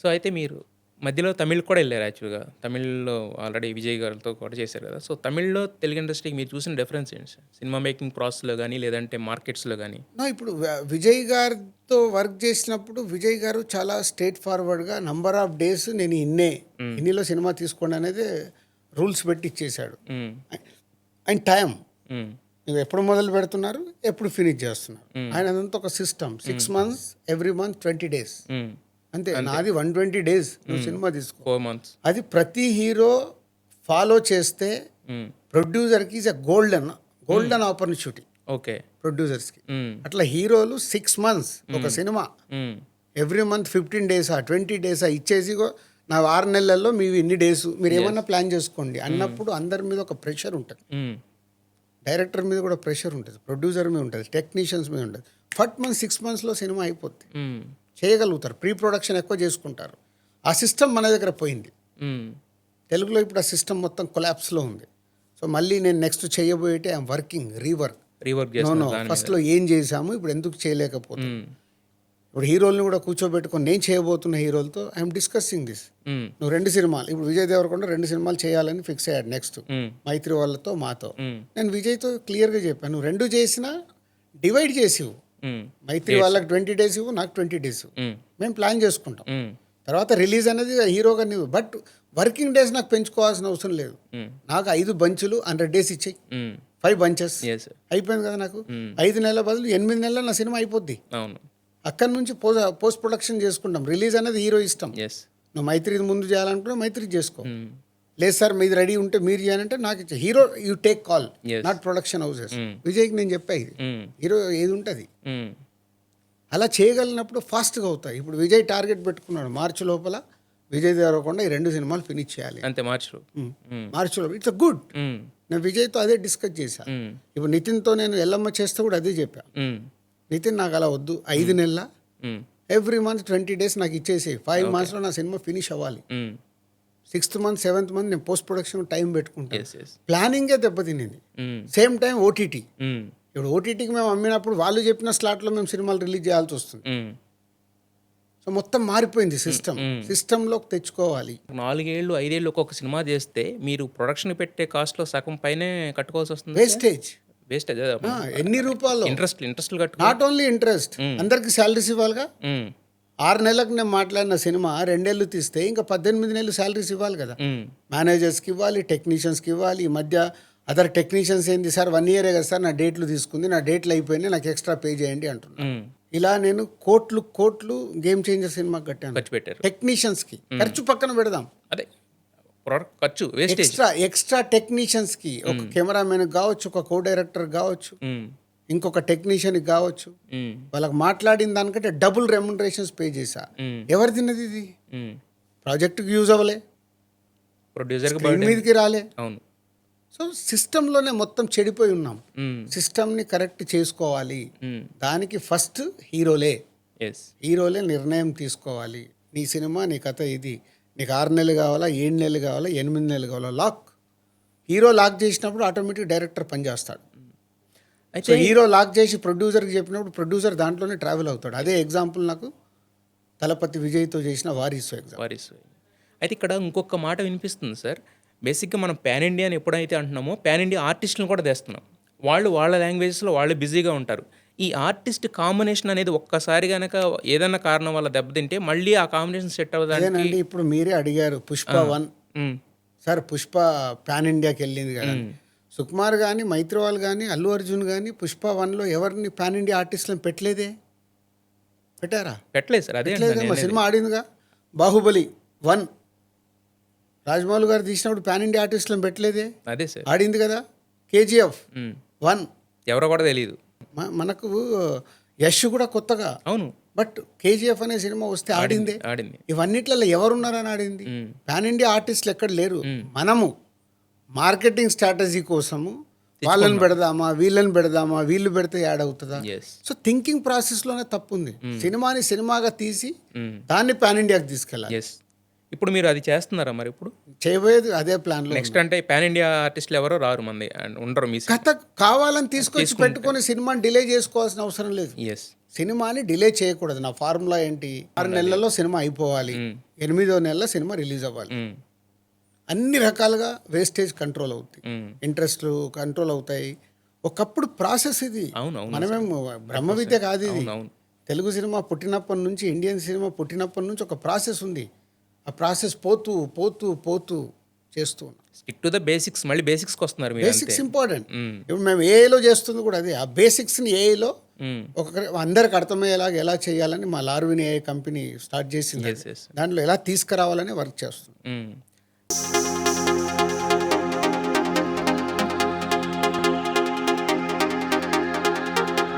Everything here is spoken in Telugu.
సో, అయితే మీరు మధ్యలో తమిళ్ కూడా ఎళ్లారు యాక్చువల్‌గా. తమిళ్‌లో ఆల్రెడీ విజయ్ గారితో కూడా చేశారు కదా! సో, తమిళ్‌లో తెలుగు ఇండస్ట్రీకి మీరు చూసిన డిఫరెన్స్ ఏంటి సార్? సినిమా మేకింగ్ ప్రాసెస్‌లో గాని, లేదంటే మార్కెట్స్‌లో గాని? ఇప్పుడు విజయ్ గారితో వర్క్ చేసినప్పుడు విజయ్ గారు చాలా స్ట్రెయిట్ ఫార్వర్డ్‌గా నంబర్ ఆఫ్ డేస్ నేను ఇన్నిలో సినిమా తీసుకోండి అనేది రూల్స్ పెట్టి ఇచ్చేశాడు. హ్మ్. అండ్ టైం హ్మ్. నువ్వు ఎప్పుడు మొదలు పెడుతున్నారు, ఎప్పుడు ఫినిష్ చేస్తున్నారు. ఆయన అదంతా ఒక system. 6 months, every month 20 days. హ్మ్. అంతే. నాది 120 days నువ్వు సినిమా తీసుకో. 4 మంత్స్. అది ప్రతి హీరో ఫాలో చేస్తే హ్మ్. ప్రొడ్యూసర్కి is a golden opportunity okay. ప్రొడ్యూసర్స్కి. హ్మ్. అట్లా హీరోలు 6 months ఒక సినిమా హ్మ్. ఎవ్రీ మంత్ 15 days 20 days ఇచ్చేసి నా 6 నెలల్లో మీవి ఇన్ని డేస్ మీరు ఏమన్నా ప్లాన్ చేసుకోండి అన్నప్పుడు అందరి మీద ఒక ప్రెషర్ ఉంటుంది. హ్మ్. డైరెక్టర్ మీద కూడా ప్రెషర్ ఉంటుంది, ప్రొడ్యూసర్ మీద ఉంటుంది, టెక్నీషియన్స్ మీద ఉంటుంది. ఫస్ట్ మంత్ 6 monthsలో సినిమా అయిపోద్ది, హ్మ్. చేయగలుగుతారు. ప్రీ ప్రొడక్షన్ ఎక్కువ చేసుకుంటారు. ఆ సిస్టమ్ మన దగ్గర పోయింది. హ్మ్. తెలుగులో ఇప్పుడు ఆ సిస్టమ్ మొత్తం కొలాప్స్లో ఉంది. సో మళ్ళీ నేను నెక్స్ట్ చేయబోయేటే ఐఎమ్ వర్కింగ్ రీవర్క్. రీవర్క్ నో చేస్తున్నారు దాని మీద. ఫస్ట్లో ఏం చేశాము, ఇప్పుడు ఎందుకు చేయలేకపోతే. హ్మ్. ఇప్పుడు హీరోల్ని కూడా కూర్చోబెట్టుకొని నేను చేయబోతున్న హీరోలతో ఐఎమ్ డిస్కసింగ్ దిస్. హ్మ్. నువ్వు 2 సినిమాలు ఇప్పుడు విజయ్ దేవరకొండ 2 సినిమాలు చేయాలని ఫిక్స్ అయ్యాడు నెక్స్ట్ హ్మ్. మైత్రి వాళ్ళతో మాతో. హ్మ్. నేను విజయ్తో క్లియర్గా చెప్పాను, నువ్వు 2 చేసినా డివైడ్ చేసివు. హ్మ్. మైత్రి వాళ్ళకి 20 days ఇవ్వు, నాకు 20 days ఇవ్వు. హ్మ్. మేము ప్లాన్ చేసుకుంటాం. హ్మ్. తర్వాత రిలీజ్ అనేది హీరోగా నువ్వు. బట్ వర్కింగ్ డేస్ నాకు పెంచుకోవాల్సిన అవసరం లేదు. హ్మ్. నాకు 5 బంచులు 100 days ఇచ్చేయి, హ్మ్. 5 bunches యెస్ సార్. అయిపోయింది కదా. నాకు హ్మ్. 5 నెలల బదులు 8 నెలల్లో నా సినిమా అయిపోద్ది. అవును. అక్కడి నుంచి పోస్ట్ ప్రొడక్షన్ చేసుకుంటాం. రిలీజ్ అనేది హీరో ఇష్టం. యెస్. నువ్వు మైత్రి ముందు చేయాలనుకున్నా మైత్రి చేసుకో. హ్మ్. లేదు సార్ మీది రెడీ ఉంటే మీరు చేయాలంటే నాకు ఇచ్చే. Hero you take call, Yes. Not production houses. Hmm. విజయ్కి నేను చెప్పేది హ్మ్. హీరో ఏది ఉంటుంది హ్మ్. అలా చేయగలిగినప్పుడు ఫాస్ట్గా అవుతాయి. ఇప్పుడు విజయ్ టార్గెట్ పెట్టుకున్నాడు, మార్చి లోపల విజయ్ దేవరకొండ ఈ 2 సినిమాలు ఫినిష్ చేయాలి. అంతే మార్చరు. హ్మ్. మార్చి లోపల ఇట్స్ గుడ్. హ్మ్. నేను విజయ్తో అదే డిస్కస్ చేశాను. హ్మ్. ఇప్పుడు నితిన్తో నేను ఎల్లమ్మ చేస్తే కూడా అదే చెప్పాను. హ్మ్. నితిన్ నాకు అలా వద్దు, 5 నెలల హ్మ్. ఎవ్రీ మంత్ 20 days నాకు ఇచ్చేసి 5 monthsలో నా సినిమా ఫినిష్ అవ్వాలి. హ్మ్. 6th month 7th month నేను పోస్ట్ ప్రొడక్షన్ టైం పెట్టుకుంటాను. యెస్. యెస్. ప్లానింగే దెబ్బతినింది. హ్మ్. Same time OTT. హ్మ్. ఇప్పుడు ఓటీటీకి మేము అమ్మినప్పుడు వాళ్ళు చెప్పిన స్లాట్లో మేము సినిమాలు రిలీజ్ చేయాల్సి వస్తుంది. హ్మ్. సో మొత్తం మారిపోయింది సిస్టమ్. మ్మ్. సిస్టంలోకి తెచ్చుకోవాలి. 4 ఏళ్ళు, 5 ఏళ్ళు ఒక్కొక్క సినిమా చేస్తే మీరు ప్రొడక్షన్ పెట్టే కాస్ట్‌లో సగం పైనే కట్టుకోవాల్సి వస్తుంది. వేస్టేజ్ వేస్టేజ్ ఎన్ని రూపాయలు. ఇంట్రెస్ట్‌లు కట్టుకో. నాట్ ఓన్లీ ఇంట్రెస్ట్, అందరికి శాలరీస్ ఇవ్వాలిగా. హ్మ్. 6 నెలలకు నేను మాట్లాడిన సినిమా 2 ఏళ్ళు తీస్తే ఇంకా 18 నెలలు శాలరీస్ ఇవ్వాలి కదా. హ్మ్. మేనేజర్స్కి ఇవ్వాలి, టెక్నీషియన్స్కి ఇవ్వాలి. ఈ మధ్య అదర్ టెక్నీషియన్స్ ఏంది సార్ 1 year కదా సార్ నా డేట్లు తీసుకుంది, నా డేట్లు అయిపోయినాయి, నాకు ఎక్స్ట్రా పే చేయండి అంటున్నా. హ్మ్. ఇలా నేను కోట్లు గేమ్ చేంజర్ సినిమాకి కట్టాను. ఖర్చు పెట్టారు. టెక్నీషియన్స్కి ఖర్చు పక్కన పెడదాం, అదే ప్రొడక్ట్ ఖర్చు వేస్టేజ్. ఎక్స్ట్రా టెక్నీషియన్స్కి ఒక కెమెరామెన్ కావచ్చు, ఒక కో డైరెక్టర్ కావచ్చు, హ్మ్. ఇంకొక టెక్నీషియన్కి కావచ్చు, హ్మ్. వాళ్ళకి మాట్లాడిన దానికంటే డబుల్ రెమ్యునరేషన్స్ పే చేశా. హ్మ్. ఎవరు తిన్నది ఇది? హ్మ్. ప్రాజెక్టుకి యూజ్ అవ్వలే, ప్రొడ్యూసర్‌కి స్క్రీన్ బర్డెన్. మీదకి రాలే. అవును. సో సిస్టంలోనే మొత్తం చెడిపోయి ఉన్నాం. హ్మ్. సిస్టమ్ని కరెక్ట్ చేసుకోవాలి. హ్మ్. దానికి ఫస్ట్ యెస్. హీరోలే నిర్ణయం తీసుకోవాలి. నీ సినిమా నీ కథ ఇది, నీకు 6 నెలలు కావాలా, 7 నెలలు కావాలా, 8 నెలలు కావాలా, హీరో లాక్ చేసినప్పుడు ఆటోమేటిక్ డైరెక్టర్ పనిచేస్తాడు. సో అయితే హీరో లాక్ చేసి ప్రొడ్యూసర్కి చెప్పినప్పుడు ప్రొడ్యూసర్ దాంట్లోనే ట్రావెల్ అవుతాడు. అదే ఎగ్జాంపుల్ నాకు తలపతి విజయ్తో చేసిన వారీసు ఎగ్జాంపుల్. వారిసు. అయితే ఇక్కడ ఇంకొక మాట వినిపిస్తుంది సార్. బేసిక్‌గా మనం పాన్ ఇండియా అని ఎప్పుడైతే అంటున్నామో, పాన్ ఇండియా ఆర్టిస్ట్‌లని కూడా తెస్తున్నాం. వాళ్ళు వాళ్ళ లాంగ్వేజెస్‌లో వాళ్ళు బిజీగా ఉంటారు. ఈ ఆర్టిస్ట్ కాంబినేషన్ అనేది ఒక్కసారి గనక ఏదన్నా కారణం వల్ల దెబ్బతింటే, మళ్ళీ ఆ కాంబినేషన్ సెట్ అవ్వడానికి. అదేనండి, ఇప్పుడు మీరే అడిగారు పుష్ప ఆ! 1 హ్మ్. సార్, పుష్ప పాన్ ఇండియాకి వెళ్ళింది కదా. హ్మ్. సుకుమార్ కానీ, మైత్రివాల్ కానీ, అల్లు అర్జున్ కానీ పుష్ప 1లో ఎవరిని పాన్ ఇండియా ఆర్టిస్టులను పెట్టలేదే. పెట్టారా? పెట్టలేదు సార్. అదే అంటున్నా పెట్టలేదే. మా నేననేది. సినిమా ఆడిందిగా. బాహుబలి 1 రాజమౌళి గారు తీసినప్పుడు పాన్ ఇండియా ఆర్టిస్టులను పెట్టలేదే, అదే సార్. ఆడింది కదా. కేజీఎఫ్ హ్మ్. 1 ఎవరో కూడా తెలీదు. మనకు యష్ కూడా కొత్తగా, అవును. బట్ కేజీఎఫ్ అనే సినిమా వస్తే ఆడిందే. ఆడింది. ఇవన్నిట్లలో ఎవరున్నారని ఆడింది. హ్మ్. పాన్ ఇండియా ఆర్టిస్టులు ఎక్కడ లేరు. మనము మార్కెటింగ్ స్ట్రాటజీ కోసము వాళ్ళని పెడదామా, వీళ్ళని పెడదామా, వీళ్ళు పెడితే యాడ్ అవుతుందా. యెస్. సో థింకింగ్ ప్రాసెస్లోనే తప్పు ఉంది. సినిమాని సినిమాగా తీసి హ్మ్. దాన్ని పాన్ ఇండియాకి తీసుకెళ్ళాలి. యెస్. ఇప్పుడు మీరు అది చేస్తున్నారా మరి ఇప్పుడు? చేయబోయేది అదే ప్లాన్లో. నెక్స్ట్ అంటే పాన్ ఇండియా ఆర్టిస్టులు ఎవరో రారు మంది అండ్ ఉండరు మీ కథ కావాలని తీసుకొచ్చి తీసుకుంటే. పెట్టుకొని సినిమాని డిలే చేసుకోవాల్సిన అవసరం లేదు. యెస్. సినిమాని డిలే చేయకూడదు. నా ఫార్ములా ఏంటి, 6 నెలల్లో సినిమా అయిపోవాలి, 8వ నెలలో సినిమా రిలీజ్ అవ్వాలి. అన్ని రకాలుగా వేస్టేజ్ కంట్రోల్ అవుతుంది, ఇంట్రెస్ట్లు కంట్రోల్ అవుతాయి. ఒకప్పుడు ప్రాసెస్ ఇది, అవునవును మనమేం బ్రహ్మ విద్య కాదు ఇది. అవును. తెలుగు సినిమా పుట్టినప్పటి నుంచి, ఇండియన్ సినిమా పుట్టినప్పటి నుంచి ఒక ప్రాసెస్ ఉంది. ఆ ప్రాసెస్ పోతూ పోతూ పోతూ చేస్తూ ఉన్నాం. స్టిక్ టు ద బేసిక్స్, మళ్ళీ బేసిక్స్కి వస్తున్నారు మీరు. Basics important. ఇప్పుడు మేము ఏఐలో చేస్తుంది కూడా అదే. ఆ బేసిక్స్ని ఏఐలో అందరికి అర్థమయ్యేలాగా ఎలా చేయాలని మా లార్విన్ ఏఐ కంపెనీ స్టార్ట్ చేసింది. దాంట్లో ఎలా తీసుకురావాలని వర్క్ చేస్తుంది.